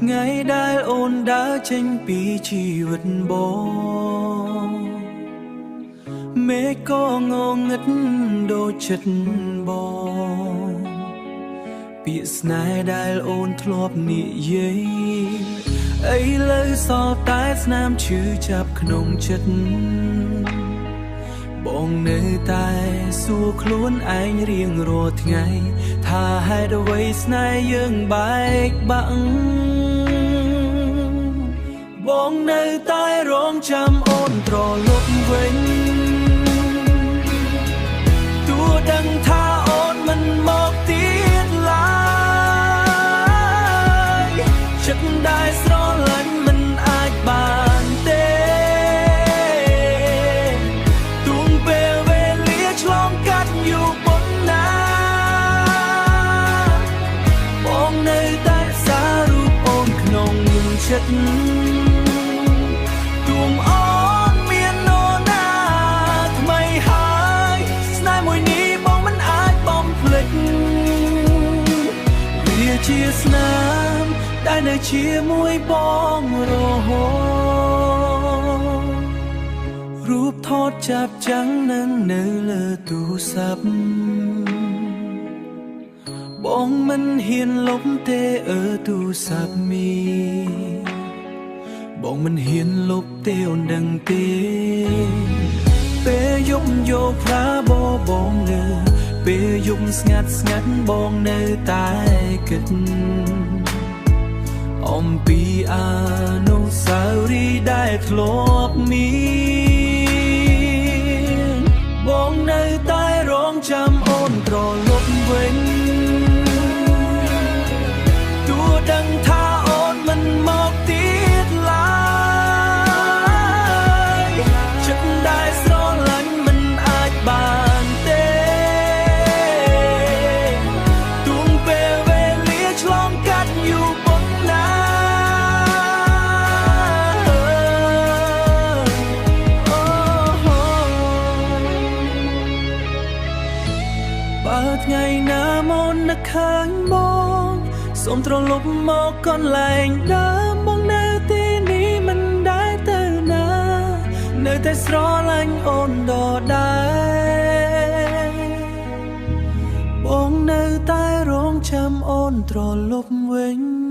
ថ្ងៃដែលអូនដើរចេញពីជីវិតបងមេឃក៏ងងឹតដូចចិត្តបងពាក្យស្នេហ៍ដែលអូនធ្លាប់និយាយឥឡូវសល់តែស្នាមឈឺចាប់ក្នុងចិត្តបងនៅតែសួរខ្លួនឯងរៀងរាល់ថ្ងៃថាហេតុអ្វីស្នេហ៍យើងបែកបាក់បងនៅតែរងចាំអូនត្រឡប់វិញទោះដឹងថាអូនមិនមកទៀតឡើយចិត្តដែលស្រឡាញ់មិនអាចបានទេទួងពេលវេលាឆ្លងកាត់យូរប៉ុណ្ណាបងនៅតែសាររូបអូនក្នុងចិត្តជាស្នាមដែលនៅជាមួយបងរហូតរូបថតចាប់ចាំងនឹងនៅលើទូរស័ព្ទបងមិនហ៊ានលុបទេទូរស័ព្ទមីបងមិនហ៊ានលុបទេអូនដឹងទេពេលយប់យកប្រាបងនៅពេលយប់ស្ងាត់បងនៅតែគិតអំពីអនុស្សាវរីយ៍ដែលធ្លាប់មានបងនៅតែរងចាំអូនត្រឡប់វិញទោះដឹងថាអូនមិនមកទៀតឡើយចិត្តដែលស្រឡាញ់មិនអាចបានថ្ងៃណាមកនឹកឃើញបងសូមត្រឡប់មកកន្លែងដើមបងនៅទីនេះមិនដែលទៅណានៅតែស្រឡាញ់អូនដដែលបងនៅតែរងចាំអូនត្រឡប់វិញ